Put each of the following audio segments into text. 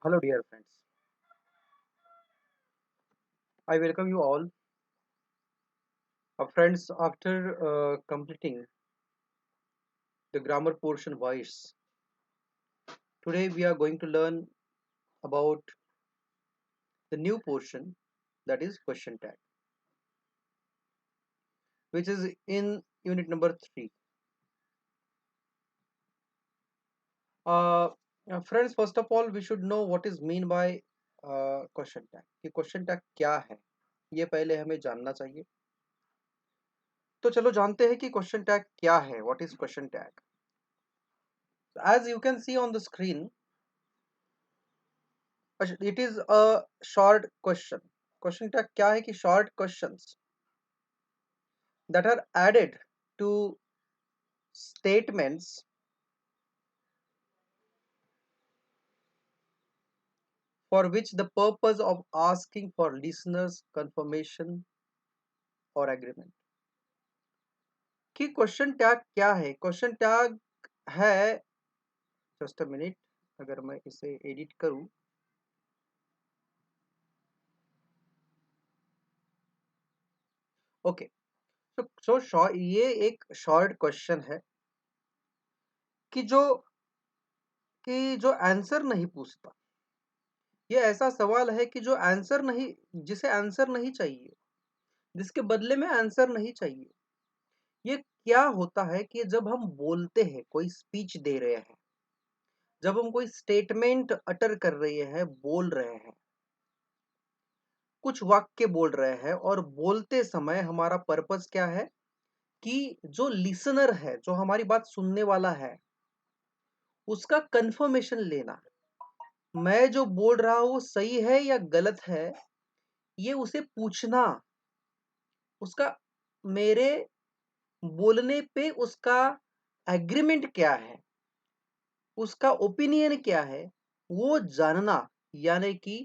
Hello, dear friends. I welcome you all. Friends, after completing the grammar portion voice, today we are going to learn about the new portion that is question tag, which is in unit number 3. Uh, Friends, first of all, we should know what is mean by question tag. कि question tag क्या है? ये पहले हमें जानना चाहिए. तो चलो जानते हैं कि question tag क्या है. What is question tag? As you can see on the screen, it is a short question. Question tag क्या है कि short questions that are added to statements for which the purpose of asking for listeners confirmation or agreement. कि question tag क्या है? Question tag है, just a minute, अगर मैं इसे edit करूं, okay. So ये एक short question है कि जो आंसर नहीं पूछता. ये ऐसा सवाल है कि जो आंसर नहीं, जिसे आंसर नहीं चाहिए, जिसके बदले में आंसर नहीं चाहिए. ये क्या होता है कि जब हम बोलते हैं, कोई स्पीच दे रहे हैं, जब हम कोई स्टेटमेंट अटर कर रहे हैं, बोल रहे हैं, कुछ वाक्य बोल रहे हैं, और बोलते समय हमारा पर्पस क्या है कि जो लिसनर है, जो हमारी बात सुनने वाला है, उसका कंफर्मेशन लेना. मैं जो बोल रहा हूं वो सही है या गलत है, ये उसे पूछना. उसका मेरे बोलने पे उसका एग्रीमेंट क्या है, उसका ओपिनियन क्या है, वो जानना, यानी कि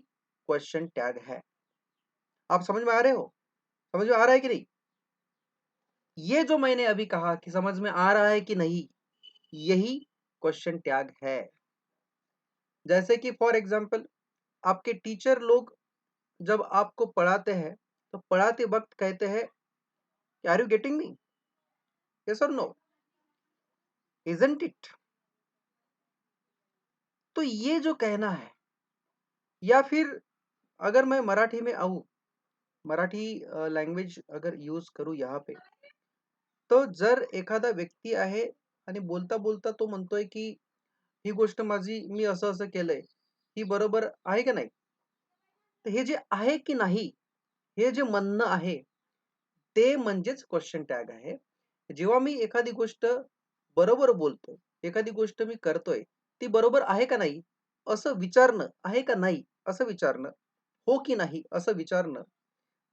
क्वेश्चन टैग है. आप समझ में आ रहे हो? समझ में आ रहा है कि नहीं? ये जो मैंने अभी कहा कि समझ में आ रहा है कि नहीं, यही क्वेश्चन टैग है. जैसे कि फॉर एग्जांपल, आपके टीचर लोग जब आपको पढ़ाते हैं, तो पढ़ाते वक्त कहते हैं, are you getting me? Yes और नो? Isn't it? तो ये जो कहना है, या फिर अगर मैं मराठी में आऊं, मराठी लँग्वेज अगर यूज करू यहाँ पे, तो जर एखादा व्यक्ती आहे आणि बोलता बोलता तो म्हणतोय की ही गोष्ट माझी, मी असं असं केलंय, ही बरोबर आहे का नाही? तर हे जे आहे की नाही, हे जे म्हणणं आहे, ते म्हणजेच क्वेश्चन टॅग आहे. जेव्हा मी एखादी गोष्ट बरोबर बोलतोय, एखादी गोष्ट मी करतोय, ती बरोबर आहे का नाही, असं विचारणं, आहे का नाही असं विचारणं, हो की नाही असं विचारणं,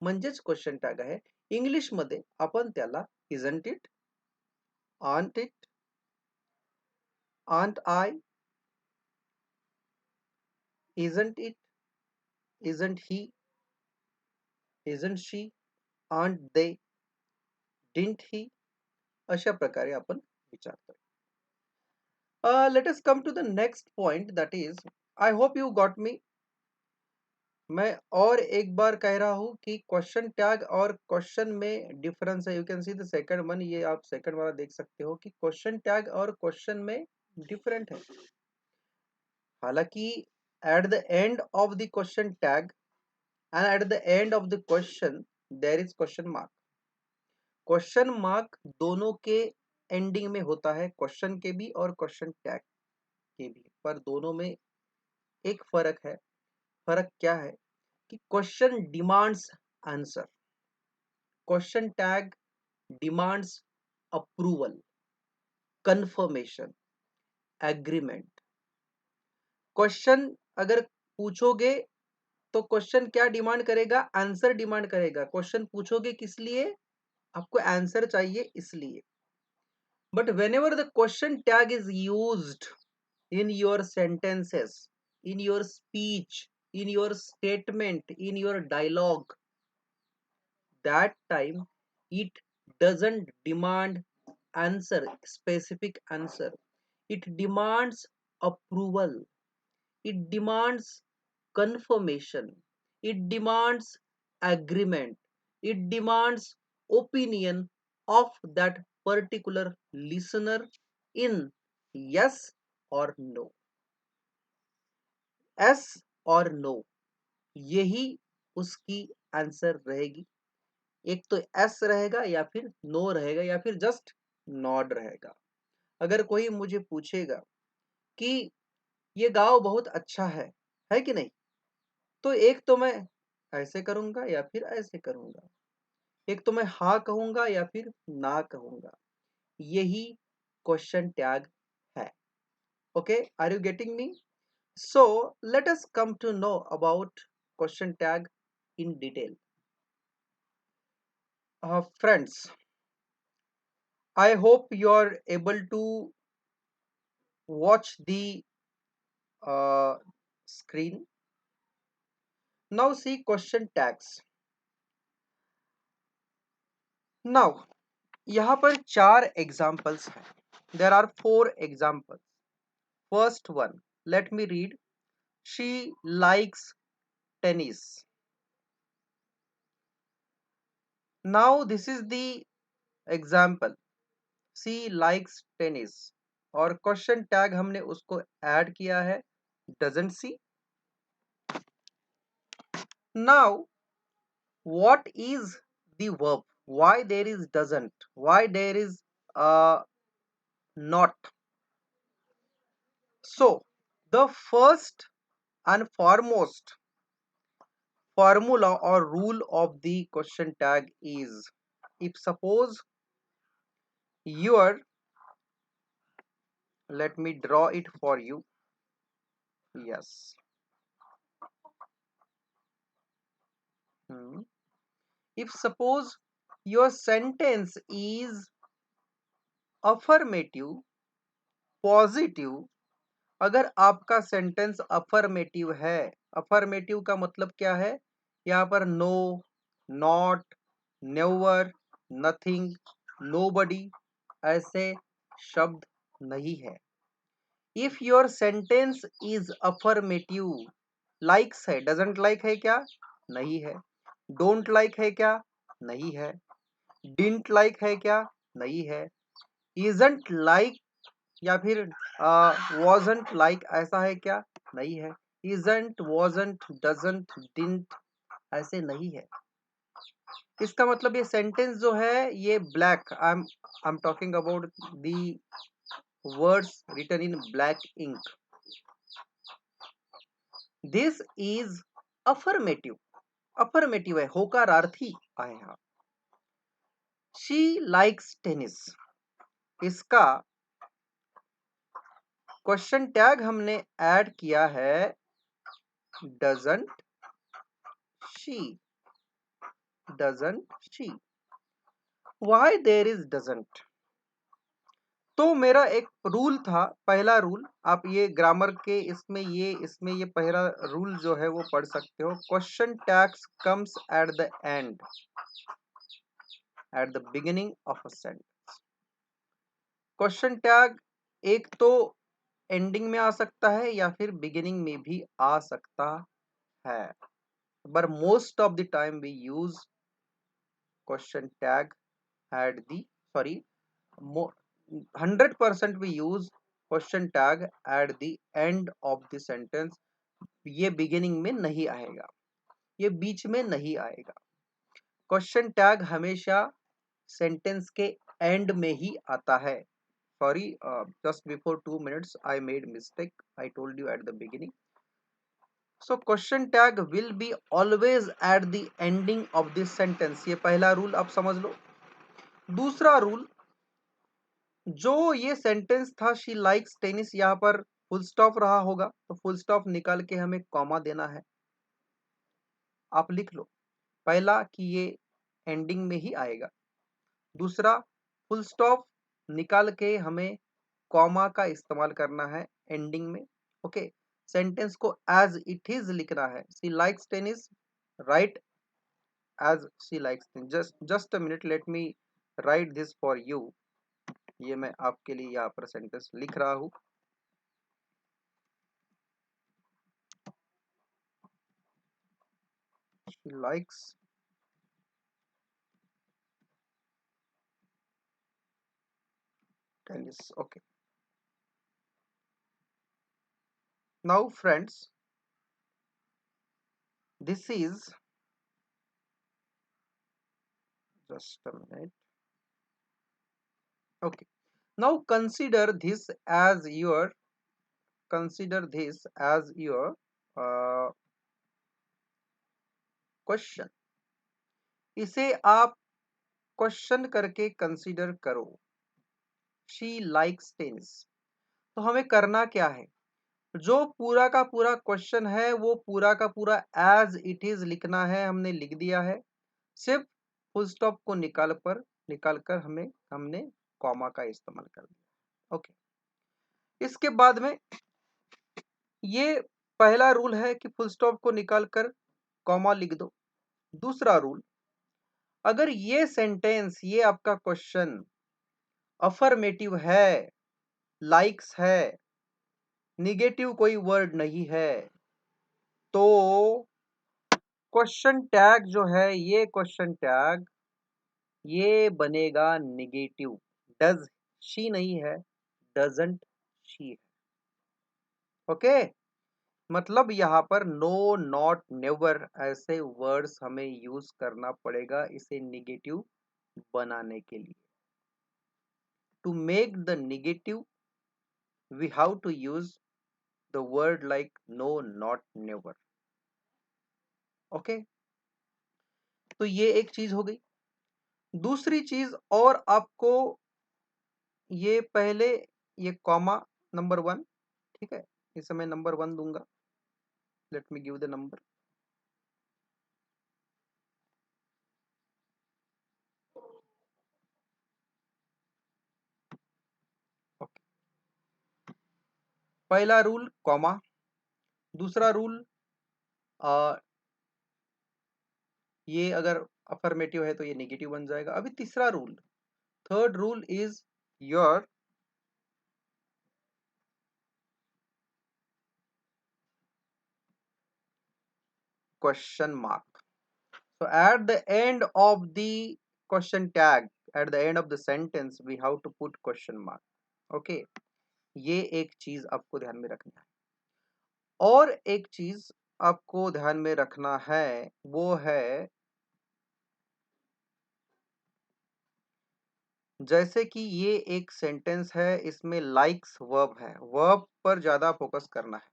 म्हणजेच क्वेश्चन टॅग आहे. इंग्लिशमध्ये आपण त्याला isn't it, aren't it, aren't I, isn't it, isn't he, isn't she, aren't they, didn't he, अशा प्रकारे आपण विचारतोय. Let us come to the next point, that is, I hope you got me. मैं और एक बार कह रहा हूं कि क्वेश्चन टैग और क्वेश्चन में डिफरेंस है. You can see the second one, ये आप सेकंड वाला देख सकते हो कि क्वेश्चन टैग और क्वेश्चन में डिफरेंट है. हालांकि at the end of the question tag and at the end of the question there is question mark. Question mark दोनों के एंडिंग में होता है, क्वेश्चन के भी और क्वेश्चन टैग के भी, पर दोनों में एक फर्क है. फर्क क्या है कि question demands answer, question tag demands approval, confirmation, agreement. Question अगर पूछोगे तो क्वेश्चन क्या डिमांड करेगा? आंसर डिमांड करेगा. क्वेश्चन पूछोगे किस लिए? आपको आंसर चाहिए इसलिए. But when ever the question tag is used in your sentences, in your speech, in your statement, in your dialogue, that time it doesn't demand answer, specific answer. It demands approval. it demands confirmation, it demands agreement, it demands opinion of that particular listener in yes or no. yes और no, यही उसकी answer रहेगी। एक तो S रहेगा या फिर no रहेगा या फिर जस्ट नॉड रहेगा। अगर कोई मुझे पूछेगा कि ये गाँव बहुत अच्छा है कि नहीं? तो एक तो मैं ऐसे करूंगा या फिर ऐसे करूंगा, एक तो मैं हाँ कहूंगा या फिर ना कहूंगा। यही क्वेश्चन टैग है। Okay, are you getting me? So let us come to know about question tag in detail. Friends, I hope you are able to watch the uh, screen. Now see question tags. Now यहाँ पर चार examples हैं. There are four examples. First one, let me read. She likes tennis. Now this is the example. She likes tennis. और question tag हमने उसको add किया है doesn't she. Now what is the verb? Why there is doesn't? Why there is not? So the first and foremost formula or rule of the question tag is, if suppose your, let me draw it for you. Yes. If suppose your sentence is affirmative, positive, अगर आपका sentence affirmative है, affirmative का मतलब क्या है? यहाँ पर no, not, never, nothing, nobody ऐसे शब्द नहीं है। If your sentence is affirmative, likes है, डजंट लाइक है क्या? नहीं है। डोंट लाइक है क्या? नहीं है। डिडंट लाइक है क्या? नहीं है। इजंट लाइक या फिर wasn't like ऐसा है क्या? नहीं है। isn't, wasn't, doesn't, didn't ऐसे नहीं है। इसका मतलब ये सेंटेंस जो है ये black, I am talking about the words written in black ink. This is affirmative, affirmative है, होकारार्थी है यहाँ। शी लाइक्स टेनिस, इसका क्वेश्चन टैग हमने ऐड किया है doesn't she. doesn't she. why there is doesn't? तो मेरा एक रूल था, पहला रूल, आप ये ग्रामर के इसमें ये पहला रूल जो है वो पढ़ सकते हो। Question tags comes at the and, at the beginning of a sentence. Question tag एक तो एंडिंग में आ सकता है या फिर बिगिनिंग में भी आ सकता है, but most of the time we use question tag at the, sorry, 100% we use question tag at the end of the sentence. ये beginning में नहीं आएगा, ये बीच में नहीं आएगा। क्वेश्चन टैग हमेशा सेंटेंस के एंड में ही आता है। Sorry, just before 2 minutes I made mistake, I told you at the beginning. So question tag will be always at the ending of this sentence. ये पहला रूल आप समझ लो। दूसरा रूल, जो ये सेंटेंस था शी लाइक्स टेनिस, यहाँ पर फुल स्टॉप रहा होगा तो फुल स्टॉप निकाल के हमें कॉमा देना है। आप लिख लो, पहला कि ये एंडिंग में ही आएगा, दूसरा फुल स्टॉप निकाल के हमें कॉमा का इस्तेमाल करना है एंडिंग में। ओके, सेंटेंस को एज इट इज लिखना है। She likes tennis, right as she likes tennis. Just a minute, let me write this for you. ये मैं आपके लिए यहाँ पर सेंटेंस लिख रहा हूँ। she likes tennis. Okay. Now friends, this is just a minute. Okay. Now consider this as your uh, question. इसे आप क्वेश्चन करके कंसीडर करो. She likes tennis. तो हमें करना क्या है, जो पूरा का पूरा क्वेश्चन है वो पूरा का पूरा एज इट इज लिखना है. हमने लिख दिया है, सिर्फ फुल स्टॉप को निकाल कर हमने कॉमा का इस्तेमाल कर दिया. ओके. इसके बाद में ये पहला रूल है कि फुल स्टॉप को निकाल कर कॉमा लिख दो. दूसरा रूल, अगर ये आपका क्वेश्चन अफर्मेटिव है, लाइक्स है, निगेटिव कोई वर्ड नहीं है, तो क्वेश्चन टैग जो है, ये क्वेश्चन टैग ये बनेगा निगेटिव. डज शी नहीं है, डजंट शी है. ओके. मतलब यहाँ पर नो, नॉट, नेवर ऐसे वर्ड्स हमें यूज करना पड़ेगा इसे निगेटिव बनाने के लिए. To make the negative we have to use the word like no, not, never. Okay. तो ये एक चीज हो गई. दूसरी चीज और आपको, ये पहले ये कॉमा नंबर 1, ठीक है, इसे मैं नंबर 1 दूंगा. Let me give the number. Okay. पहला रूल कॉमा, दूसरा रूल ये अगर अफर्मेटिव है तो ये नेगेटिव बन जाएगा. अभी तीसरा rule, third rule is your question mark. So at the end of the question tag, at the end of the sentence, we have to put question mark. Okay. ये एक चीज आपको ध्यान में रखना है. और एक चीज आपको ध्यान में रखना है, वो है जैसे कि ये एक सेंटेंस है, इसमें लाइक्स वर्ब है, वर्ब पर ज्यादा फोकस करना है.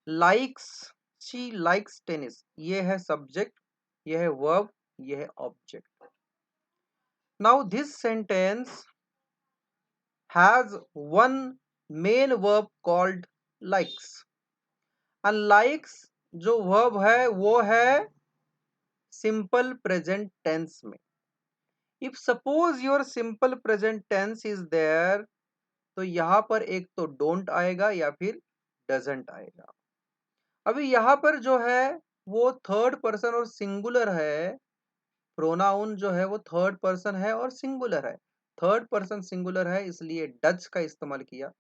लाइक्स, शी लाइक्स टेनिस, ये है सब्जेक्ट, ये है वर्ब, ये है object. Now this sentence has one main verb called likes. and likes जो verb है वो है simple present tense में. if suppose your simple present tense is there, तो यहाँ पर एक तो don't आएगा या फिर doesn't आएगा. अभी यहाँ पर जो है वो थर्ड पर्सन और सिंगुलर है. प्रोनाउन जो है वो थर्ड पर्सन है और सिंगुलर है. थर्ड पर्सन सिंगुलर है इसलिए डज का इस्तेमाल किया.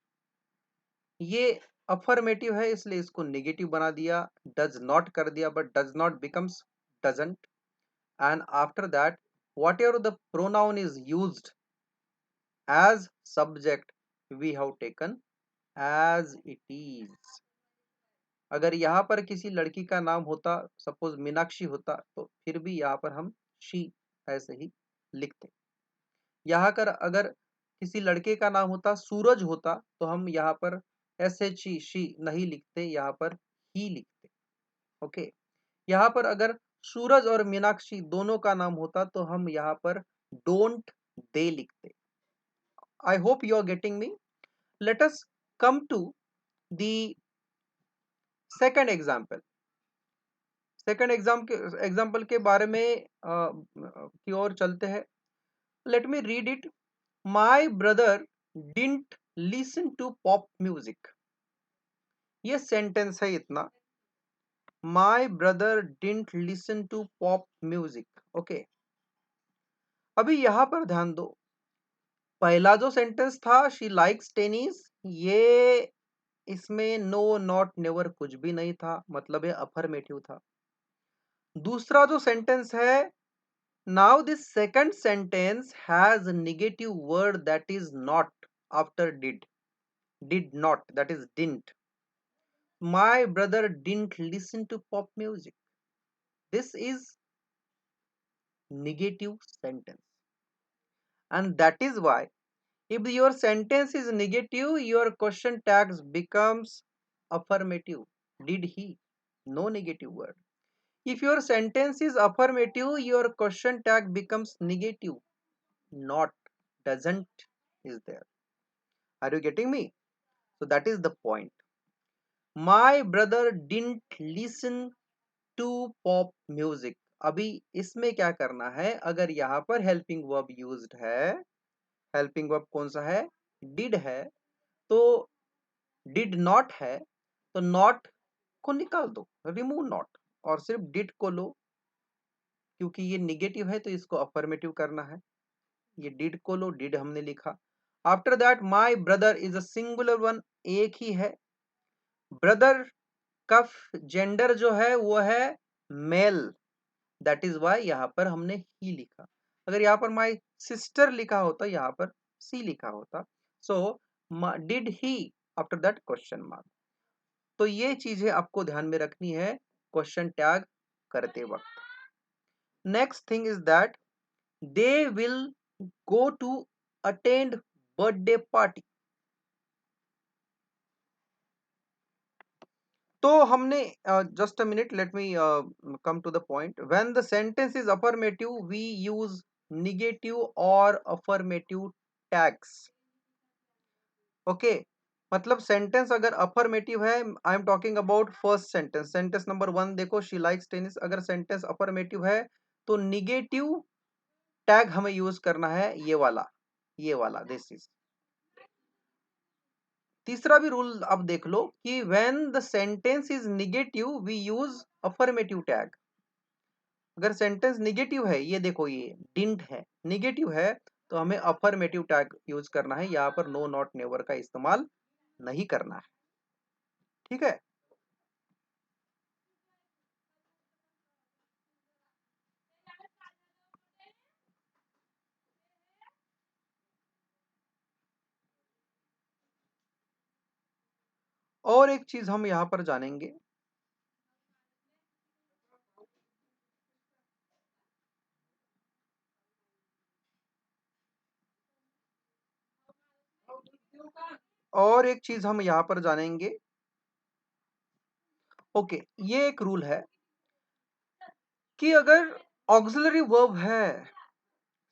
ये अफर्मेटिव है इसलिए इसको नेगेटिव बना दिया, डज नॉट कर दिया, but does not becomes doesn't. And after that whatever the pronoun is used as subject we have taken as it is. अगर यहाँ पर किसी लड़की का नाम होता, सपोज मीनाक्षी होता, तो फिर भी यहाँ पर हम शी ऐसे ही लिखते. यहाँ कर अगर किसी लड़के का नाम होता, सूरज होता, तो हम यहाँ पर एस एच ई शी नहीं लिखते, यहाँ पर ही लिखते. ओके. यहाँ पर अगर सूरज और मीनाक्षी दोनों का नाम होता तो हम यहाँ पर डोंट दे लिखते. I hope you are getting me. Let us come to the second example. Second example के बारे में की ओर चलते हैं. Let me read it. My brother didn't listen to pop music. ये सेंटेंस है इतना. My brother didn't listen to pop music. Okay. अभी यहां पर ध्यान दो, पहला जो सेंटेंस था शी लाइक्स टेनिस, ये इसमें नो, नॉट, नेवर कुछ भी नहीं था, मतलब ये अफर्मेटिव था. दूसरा जो सेंटेंस है, now this second sentence has negative word that is not after did not that is didn't. My brother didn't listen to pop music. This is negative sentence. And that is why if your sentence is negative, your question tags becomes affirmative. Did he? No negative word. If your sentence is affirmative, your question tag becomes negative. Not, doesn't is there. Are you getting me? So that is the point. My brother didn't listen to pop music. अभी इसमें क्या करना है, अगर यहां पर helping verb used है, helping verb कौन सा है, डिड है, तो डिड नॉट है, तो नॉट को निकाल दो, रिमूव नॉट, और सिर्फ डिड को लो, क्योंकि ये निगेटिव है तो इसको अफर्मेटिव करना है. ये डिड को लो, डिड हमने लिखा. After that my brother is a singular one, एक ही है. ब्रदर का जेंडर जो है वो है मेल, दैट इज वाई यहां पर हमने ही लिखा. अगर यहां पर माई सिस्टर लिखा होता, यहां पर सी लिखा होता. So did he after that question mark. तो ये चीजें आपको ध्यान में रखनी है क्वेश्चन टैग करते वक्त. Next thing is that they will go to attend birthday party. तो हमने just a minute, let me come to the point. When the sentence is affirmative we use negative और अफर्मेटिव टैग्स. ओके, मतलब sentence अगर affirmative है, I am talking about first sentence, sentence number 1 देखो, she likes tennis. अगर sentence affirmative है तो negative tag हमें use करना है, ये वाला दिस इज. तीसरा भी रूल अब देख लो कि when the sentence is negative we use affirmative tag. अगर सेंटेंस निगेटिव है, ये देखो ये डिंट है, निगेटिव है, तो हमें अफर्मेटिव टैग यूज करना है. यहां पर नो नॉट नेवर का इस्तेमाल नहीं करना है. ठीक है. और एक चीज हम यहां पर जानेंगे, और एक चीज हम यहां पर जानेंगे. ओके, ये एक रूल है कि अगर ऑक्सिलरी वर्ब है,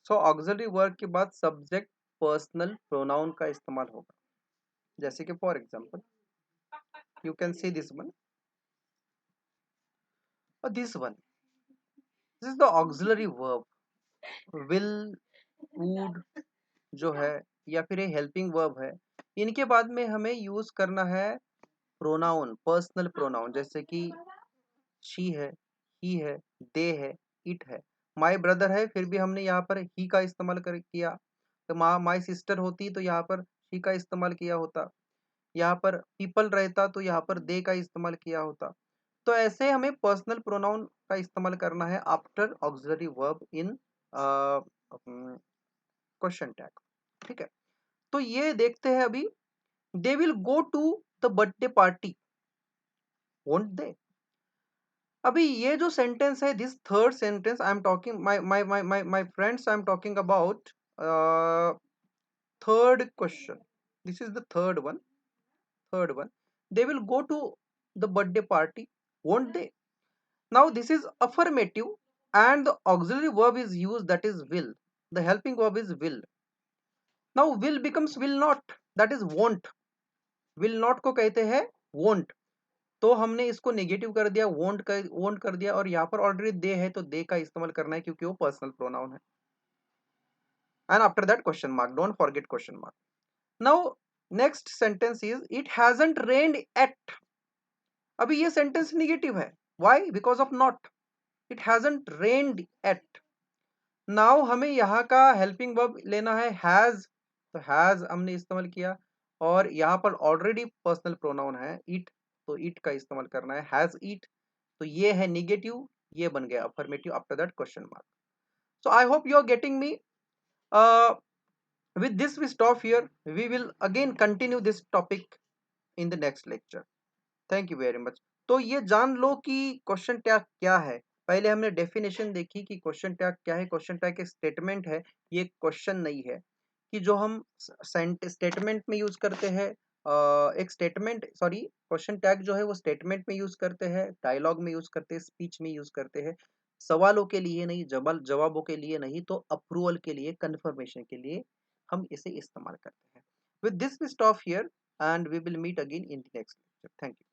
सो ऑक्सिलरी वर्ब के बाद सब्जेक्ट पर्सनल प्रोनाउन का इस्तेमाल होगा. जैसे कि for example you can see this one, this one, this is the auxiliary verb. Will, would जो है, या फिर ये हेल्पिंग वर्ब है, इनके बाद में हमें यूज करना है प्रोनाउन, पर्सनल प्रोनाउन. जैसे कि शी है, ही है, दे है, इट है. माई ब्रदर है, फिर भी हमने यहाँ पर ही का इस्तेमाल कर किया. तो माई सिस्टर होती तो यहाँ पर शी का इस्तेमाल किया होता. यहाँ पर पीपल रहता तो यहाँ पर दे का इस्तेमाल किया होता. तो ऐसे हमें पर्सनल प्रोनाउन का इस्तेमाल करना है after auxiliary verb in question tag. ठीक है. तो ये देखते हैं अभी. They will go to the birthday party, won't they. अभी ये जो सेंटेंस है, this third sentence I am talking, my friends, I am talking about third question. This is the third one. They will go to the birthday party, won't they. Now this is affirmative and the auxiliary verb is used, that is will. The helping verb is will. Now will becomes will not, that is won't. will not को कहते हैं won't. तो हमने इसको negative कर दिया, won't कर दिया, और यहाँ पर ऑलरेडी दे है तो दे का इस्तेमाल करना है क्योंकि वो पर्सनल प्रोनाउन है. And after that question mark, don't forget question mark. Now next sentence is it hasn't rained yet. अभी ये सेंटेंस निगेटिव है. Why? Because of not. It hasn't rained yet. Now हमें यहाँ का हेल्पिंग वर्ब लेना है has. तो has हमने इस्तेमाल किया, और यहाँ पर ऑलरेडी पर्सनल प्रोनाउन है इट, तो इट का इस्तेमाल करना है, हैज इट. तो ये है निगेटिव, ये बन गया affirmative after that question mark. So I hope you are getting me. With this we stop here. We will again continue this topic in the next lecture. Thank you very much. तो ये जान लो कि question tag क्या है. पहले हमने definition देखी कि क्वेश्चन टैग क्या है. क्वेश्चन टैग एक स्टेटमेंट है, ये क्वेश्चन नहीं है. कि जो हम स्टेटमेंट में यूज करते हैं, एक स्टेटमेंट सॉरी क्वेश्चन टैग जो है वो स्टेटमेंट में यूज करते हैं, डायलॉग में यूज करते हैं, स्पीच में यूज करते हैं. सवालों के लिए नहीं, जवाबों के लिए नहीं, तो अप्रूवल के लिए, कंफर्मेशन के लिए हम इसे इस्तेमाल करते हैं. With this we stop here and we will meet again in the next lecture. Thank you.